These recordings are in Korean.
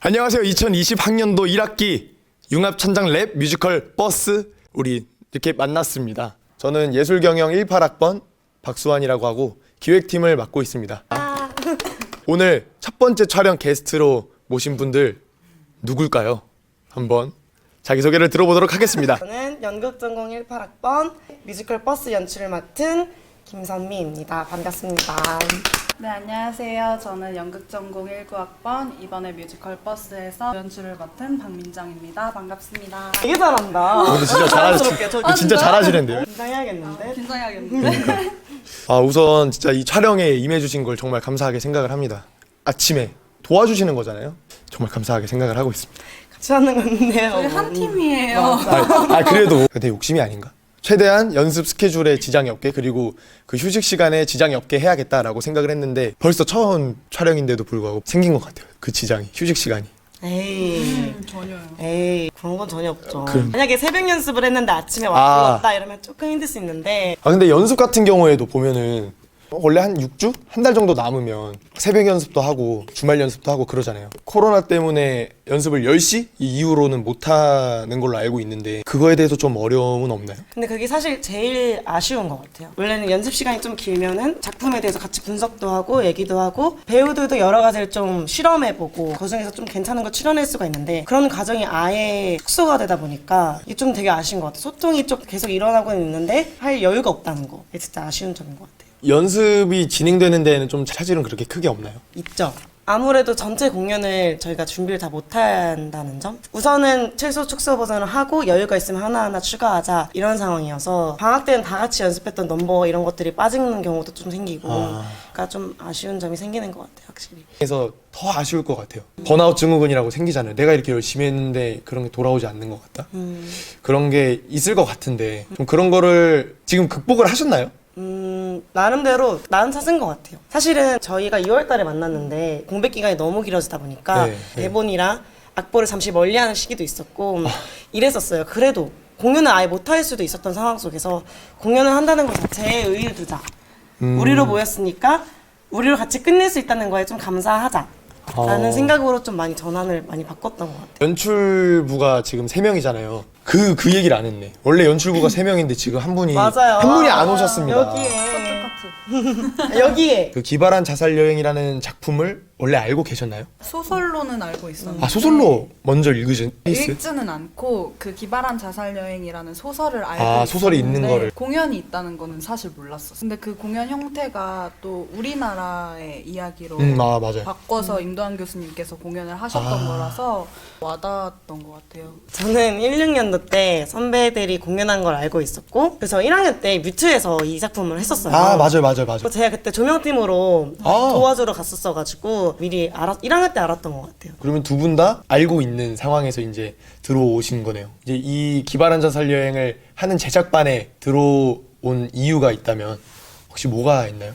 안녕하세요. 2020학년도 1학기 융합천장 랩 뮤지컬 버스 우리 이렇게 만났습니다. 저는 예술경영 18학번 박수환이라고 하고 기획팀을 맡고 있습니다. 오늘 첫 번째 촬영 게스트로 모신 분들 누굴까요? 한번 자기소개를 들어보도록 하겠습니다. 저는 연극전공 18학번 뮤지컬 버스 연출을 맡은 김선미입니다. 반갑습니다. 네, 안녕하세요. 저는 연극전공 19학번 이번에 뮤지컬 버스에서 연출을 맡은 박민정입니다. 반갑습니다. 되게 잘한다. 근데 진짜 자랑스럽게 저 진짜 잘하시는데요. 긴장해야겠는데? 긴장해야겠는데? 우선 진짜 이 촬영에 임해주신 걸 정말 감사하게 생각을 합니다. 아침에 도와주시는 거잖아요. 정말 감사하게 생각을 하고 있습니다. 같이 하는 건데요. 저희 한 팀이에요. 그래도 내 욕심이 아닌가? 최대한 연습 스케줄에 지장이 없게 그리고 그 휴식 시간에 지장이 없게 해야겠다라고 생각을 했는데 벌써 처음 촬영인데도 불구하고 생긴 것 같아요. 그 지장이, 휴식 시간이. 에이, 전혀요. 에이, 그런 건 전혀 없죠. 그럼. 만약에 새벽 연습을 했는데 아침에 왔다 이러면 조금 힘들 수 있는데 근데 연습 같은 경우에도 보면은 원래 한 6주? 한 달 정도 남으면 새벽 연습도 하고 주말 연습도 하고 그러잖아요. 코로나 때문에 연습을 10시 이후로는 못하는 걸로 알고 있는데 그거에 대해서 좀 어려움은 없나요? 근데 그게 사실 제일 아쉬운 것 같아요. 원래는 연습 시간이 좀 길면은 작품에 대해서 같이 분석도 하고 얘기도 하고 배우들도 여러 가지를 좀 실험해보고 그중에서 좀 괜찮은 걸 추려낼 수가 있는데 그런 과정이 아예 축소가 되다 보니까 이게 좀 되게 아쉬운 것 같아요. 소통이 좀 계속 일어나고는 있는데 할 여유가 없다는 거. 이게 진짜 아쉬운 점인 것 같아요. 연습이 진행되는 데에는 좀 차질은 그렇게 크게 없나요? 있죠. 아무래도 전체 공연을 저희가 준비를 다 못한다는 점? 우선은 최소 축소 버전을 하고 여유가 있으면 하나하나 추가하자 이런 상황이어서 방학 때는 다 같이 연습했던 넘버 이런 것들이 빠지는 경우도 좀 생기고 그러니까 좀 아쉬운 점이 생기는 것 같아요, 확실히. 그래서 더 아쉬울 것 같아요. 번아웃 증후군이라고 생기잖아요. 내가 이렇게 열심히 했는데 그런 게 돌아오지 않는 것 같다? 그런 게 있을 것 같은데 좀 그런 거를 지금 극복을 하셨나요? 나름대로 나는 찾은 것 같아요. 사실은 저희가 2월 달에 만났는데 공백 기간이 너무 길어지다 보니까 네. 대본이랑 악보를 잠시 멀리하는 시기도 있었고 이랬었어요. 그래도 공연을 아예 못할 수도 있었던 상황 속에서 공연을 한다는 것 자체에 의의를 두자. 우리로 모였으니까 우리로 같이 끝낼 수 있다는 거에 좀 감사하자. 라는 생각으로 좀 많이 전환을 많이 바꿨던 것 같아요. 연출부가 지금 3명이잖아요. 그 얘기를 안 했네. 원래 연출부가 3명인데 지금 한 분이 맞아요. 한 분이 안 오셨습니다. 여기에 그 기발한 자살 여행이라는 작품을 원래 알고 계셨나요? 소설로는 알고 있었는데 소설로 먼저 읽으신 케이스? 읽지는 않고 그 기발한 자살 여행이라는 소설을 알고 소설이 있는 있었는데 거를. 공연이 있다는 거는 사실 몰랐었어요. 근데 그 공연 형태가 또 우리나라의 이야기로 맞아요. 바꿔서 임도환 교수님께서 공연을 하셨던 거라서 와닿았던 것 같아요. 저는 1, 6년도 때 선배들이 공연한 걸 알고 있었고 그래서 1학년 때 뮤트에서 이 작품을 했었어요. 맞아요. 그래서 제가 그때 조명팀으로 도와주러 갔었어가지고 미리 1학년 때 알았던 것 같아요. 그러면 두 분 다 알고 있는 상황에서 이제 들어오신 거네요. 이제 이 기발한 자살 여행을 하는 제작반에 들어온 이유가 있다면 혹시 뭐가 있나요?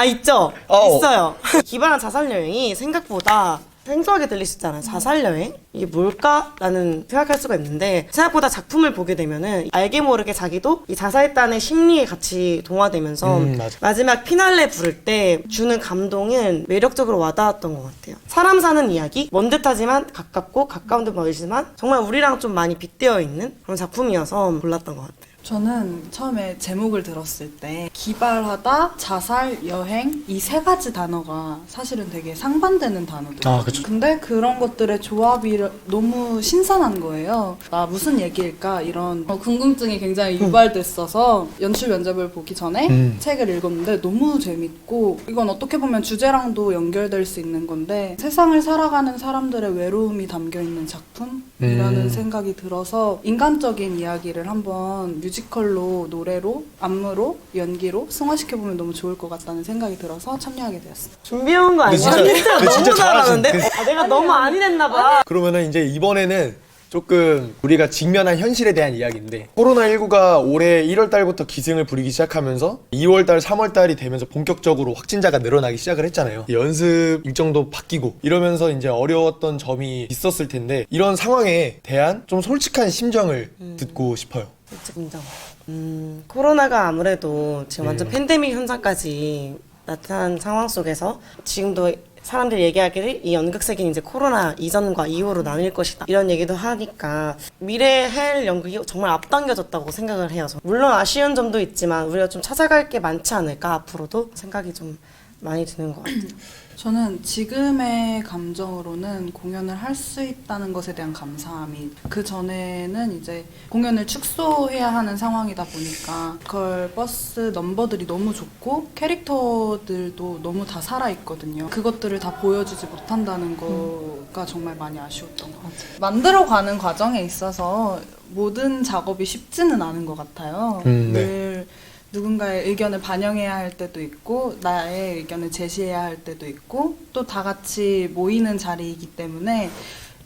있죠? 어. 있어요. 기발한 자살여행이 생각보다 생소하게 들릴 수 있잖아요. 자살여행? 이게 뭘까라는 생각할 수가 있는데 생각보다 작품을 보게 되면은 알게 모르게 자기도 이 자살단의 심리에 같이 동화되면서 맞아. 마지막 피날레 부를 때 주는 감동은 매력적으로 와닿았던 것 같아요. 사람 사는 이야기? 먼 듯하지만 가깝고 가까운 듯 멀지만 정말 우리랑 좀 많이 빗대어 있는 그런 작품이어서 골랐던 것 같아요. 저는 처음에 제목을 들었을 때 기발하다, 자살, 여행 이 세 가지 단어가 사실은 되게 상반되는 단어들. 그쵸. 근데 그런 것들의 조합이 너무 신선한 거예요. 나 무슨 얘기일까 이런 궁금증이 굉장히 유발됐어서 연출 면접을 보기 전에 책을 읽었는데 너무 재밌고 이건 어떻게 보면 주제랑도 연결될 수 있는 건데 세상을 살아가는 사람들의 외로움이 담겨있는 작품이라는 생각이 들어서 인간적인 이야기를 한번 뮤지컬로, 노래로, 안무로, 연기로 승화시켜보면 너무 좋을 것 같다는 생각이 들어서 참여하게 되었습니다. 준비해온 거 아니야? 근데 진짜 너무 잘하는데? 잘하시는데? 내가 너무 안이랬나 봐. 그러면은 이제 이번에는 조금 우리가 직면한 현실에 대한 이야기인데 코로나19가 올해 1월 달부터 기승을 부리기 시작하면서 2월 달, 3월 달이 되면서 본격적으로 확진자가 늘어나기 시작을 했잖아요. 연습 일정도 바뀌고 이러면서 이제 어려웠던 점이 있었을 텐데 이런 상황에 대한 좀 솔직한 심정을 듣고 싶어요. 진짜 인정. 코로나가 아무래도 지금 완전 팬데믹 현상까지 나타난 상황 속에서 지금도 사람들이 얘기하기를 이 연극세계는 이제 코로나 이전과 이후로 나뉠 것이다 이런 얘기도 하니까 미래에 할 연극이 정말 앞당겨졌다고 생각을 해요. 물론 아쉬운 점도 있지만 우리가 좀 찾아갈 게 많지 않을까 앞으로도 생각이 좀 많이 드는 것 같아요. 저는 지금의 감정으로는 공연을 할 수 있다는 것에 대한 감사함이, 그 전에는 이제 공연을 축소해야 하는 상황이다 보니까 걸 버스 넘버들이 너무 좋고 캐릭터들도 너무 다 살아있거든요. 그것들을 다 보여주지 못한다는 거가 정말 많이 아쉬웠던 것 같아요. 만들어가는 과정에 있어서 모든 작업이 쉽지는 않은 것 같아요. 네. 늘 누군가의 의견을 반영해야 할 때도 있고 나의 의견을 제시해야 할 때도 있고 또 다 같이 모이는 자리이기 때문에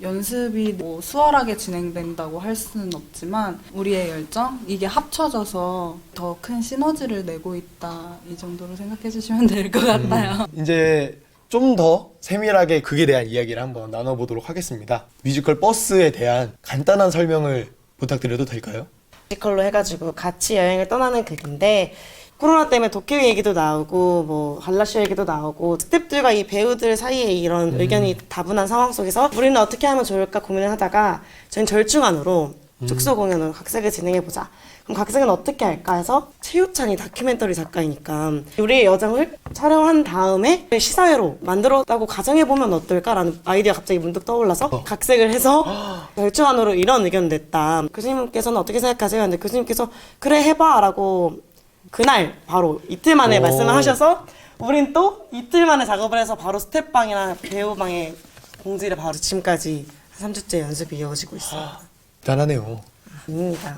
연습이 뭐 수월하게 진행된다고 할 수는 없지만 우리의 열정, 이게 합쳐져서 더 큰 시너지를 내고 있다, 이 정도로 생각해 주시면 될 것 같아요. 이제 좀 더 세밀하게 극에 대한 이야기를 한번 나눠보도록 하겠습니다. 뮤지컬 버스에 대한 간단한 설명을 부탁드려도 될까요? 뮤지컬로 해가지고 같이 여행을 떠나는 극인데 코로나 때문에 도쿄 얘기도 나오고 뭐 갈라쇼 얘기도 나오고 스태프들과 이 배우들 사이에 이런 의견이 다분한 상황 속에서 우리는 어떻게 하면 좋을까 고민을 하다가 저희는 절충안으로 축소 공연으로 각색을 진행해보자. 그럼 각색은 어떻게 할까 해서 최유찬이 다큐멘터리 작가이니까 우리의 여정을 촬영한 다음에 시사회로 만들었다고 가정해보면 어떨까라는 아이디어가 갑자기 문득 떠올라서 각색을 해서 절충안으로 이런 의견을 냈다. 교수님께서는 어떻게 생각하세요? 근데 교수님께서 그래 해봐 라고 그날 바로 이틀 만에 말씀을 하셔서 우린 또 이틀 만에 작업을 해서 바로 스텝방이나 배우방에 공지를 바로 지금까지 3주째 연습이 이어지고 있습니다. 대단하네요. 아닙니다.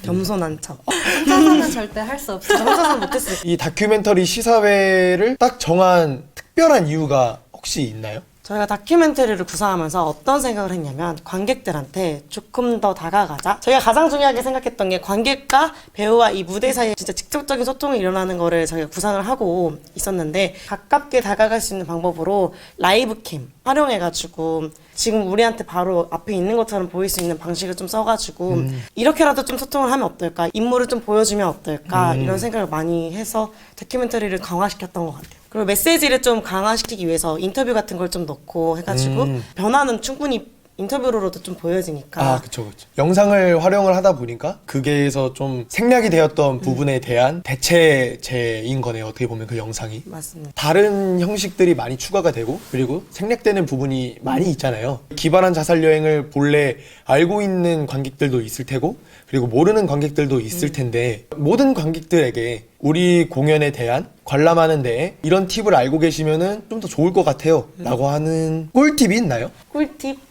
겸손한 척. 혼자서는 절대 할 수 없어요. 혼자서 못했어요. 이 다큐멘터리 시사회를 딱 정한 특별한 이유가 혹시 있나요? 저희가 다큐멘터리를 구상하면서 어떤 생각을 했냐면 관객들한테 조금 더 다가가자. 저희가 가장 중요하게 생각했던 게 관객과 배우와 이 무대 사이에 진짜 직접적인 소통이 일어나는 거를 저희가 구상을 하고 있었는데 가깝게 다가갈 수 있는 방법으로 라이브 캠 활용해가지고 지금 우리한테 바로 앞에 있는 것처럼 보일 수 있는 방식을 좀 써가지고 이렇게라도 좀 소통을 하면 어떨까, 인물을 좀 보여주면 어떨까 이런 생각을 많이 해서 다큐멘터리를 강화시켰던 것 같아요. 그리고 메시지를 좀 강화시키기 위해서 인터뷰 같은 걸 좀 넣고 해가지고 변화는 충분히 인터뷰로도 좀 보여지니까. 아, 그쵸. 영상을 활용을 하다 보니까 그게에서 좀 생략이 되었던 부분에 대한 대체제인 거네요. 어떻게 보면 그 영상이. 맞습니다. 다른 형식들이 많이 추가가 되고 그리고 생략되는 부분이 많이 있잖아요. 기발한 자살 여행을 본래 알고 있는 관객들도 있을 테고 그리고 모르는 관객들도 있을 텐데 모든 관객들에게 우리 공연에 대한 관람하는 데에 이런 팁을 알고 계시면은 좀 더 좋을 것 같아요 라고 하는 꿀팁이 있나요? 꿀팁?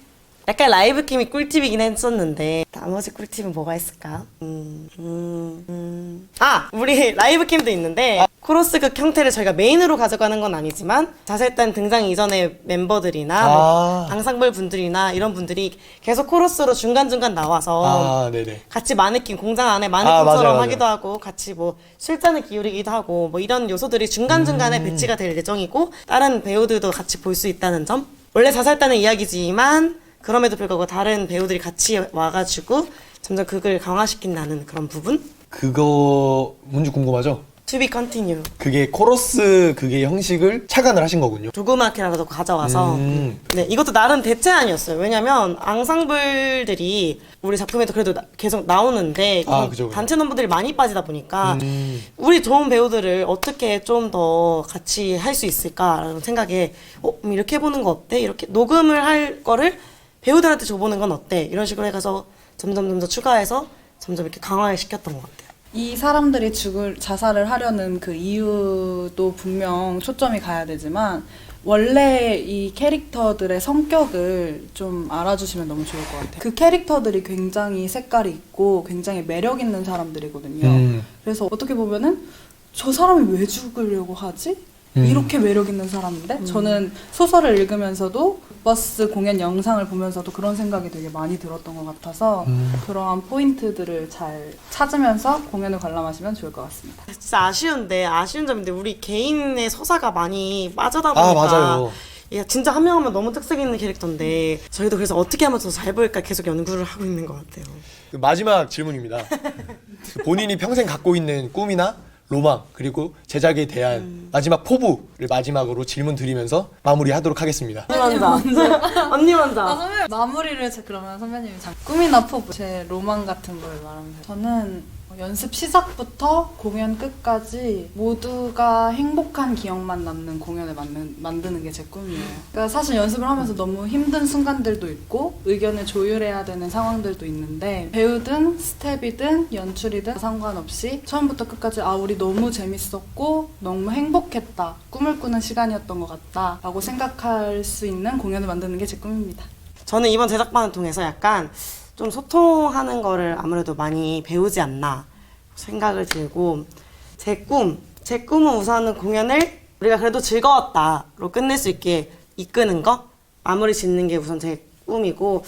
약간 라이브 캠이 꿀팁이긴 했었는데 나머지 꿀팁은 뭐가 있을까? 우리 라이브 캠도 있는데 코러스극 형태를 저희가 메인으로 가져가는 건 아니지만 자살단 등장 이전의 멤버들이나 앙상블 분들이나 이런 분들이 계속 코러스로 중간중간 나와서 네네. 같이 마네킹, 공장 안에 마네킹처럼 맞아요. 하기도 하고 같이 뭐 술잔을 기울이기도 하고 뭐 이런 요소들이 중간중간에 배치가 될 예정이고 다른 배우들도 같이 볼 수 있다는 점. 원래 자살단의 이야기지만 그럼에도 불구하고 다른 배우들이 같이 와가지고 점점 극을 강화시킨다는 그런 부분? 그거 뭔지 궁금하죠? To be continue. 그게 코러스 그게 형식을 착안을 하신 거군요. 조그맣게라도 가져와서 네, 이것도 나름 대체안이었어요. 왜냐면 앙상블들이 우리 작품에도 그래도 계속 나오는데 그죠. 단체 넘버들이 많이 빠지다 보니까 우리 좋은 배우들을 어떻게 좀 더 같이 할 수 있을까라는 생각에 이렇게 해보는 거 어때? 이렇게 녹음을 할 거를 배우들한테 줘보는 건 어때? 이런 식으로 해가서 점점 더 추가해서 점점 이렇게 강화시켰던 것 같아요. 이 사람들이 자살을 하려는 그 이유도 분명 초점이 가야 되지만 원래 이 캐릭터들의 성격을 좀 알아주시면 너무 좋을 것 같아요. 그 캐릭터들이 굉장히 색깔이 있고 굉장히 매력 있는 사람들이거든요. 그래서 어떻게 보면은 저 사람이 왜 죽으려고 하지? 이렇게 매력 있는 사람인데 저는 소설을 읽으면서도 버스 공연 영상을 보면서도 그런 생각이 되게 많이 들었던 것 같아서 그러한 포인트들을 잘 찾으면서 공연을 관람하시면 좋을 것 같습니다. 진짜 아쉬운 점인데 우리 개인의 서사가 많이 빠져다 보니까 맞아요. 진짜 한 명 하면 너무 특색 있는 캐릭터인데 저희도 그래서 어떻게 하면 더 잘 보일까 계속 연구를 하고 있는 것 같아요. 마지막 질문입니다. 본인이 평생 갖고 있는 꿈이나 로망 그리고 제작에 대한 마지막 포부를 마지막으로 질문 드리면서 마무리하도록 하겠습니다. 언니 먼저. 언니 먼저. 마무리를 그러면 선배님이 꿈이나 포부, 제 로망 같은 걸 말하면 돼요. 저는 연습 시작부터 공연 끝까지 모두가 행복한 기억만 남는 공연을 만드는 게 제 꿈이에요. 그러니까 사실 연습을 하면서 너무 힘든 순간들도 있고 의견을 조율해야 되는 상황들도 있는데 배우든 스텝이든 연출이든 상관없이 처음부터 끝까지 우리 너무 재밌었고 너무 행복했다, 꿈을 꾸는 시간이었던 것 같다 라고 생각할 수 있는 공연을 만드는 게 제 꿈입니다. 저는 이번 제작반을 통해서 약간 좀 소통하는 거를 아무래도 많이 배우지 않나 생각을 들고 제 꿈은 우선은 공연을 우리가 그래도 즐거웠다로 끝낼 수 있게 이끄는 거, 마무리 짓는 게 우선 제 꿈이고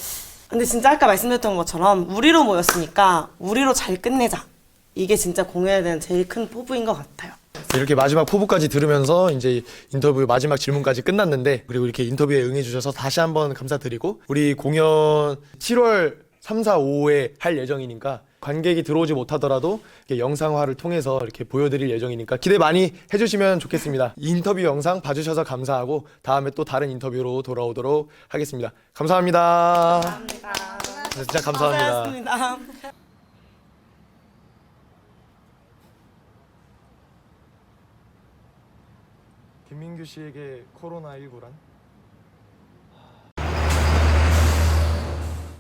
근데 진짜 아까 말씀드렸던 것처럼 우리로 모였으니까 우리로 잘 끝내자. 이게 진짜 공연에 대한 제일 큰 포부인 것 같아요. 이렇게 마지막 포부까지 들으면서 이제 인터뷰 마지막 질문까지 끝났는데 그리고 이렇게 인터뷰에 응해주셔서 다시 한번 감사드리고 우리 공연 7월 3, 4, 5에 할 예정이니까 관객이 들어오지 못하더라도 이렇게 영상화를 통해서 이렇게 보여드릴 예정이니까 기대 많이 해주시면 좋겠습니다. 이 인터뷰 영상 봐주셔서 감사하고 다음에 또 다른 인터뷰로 돌아오도록 하겠습니다. 감사합니다. 감사합니다. 진짜 감사합니다. 고생하셨습니다. 김민규 씨에게 코로나19란?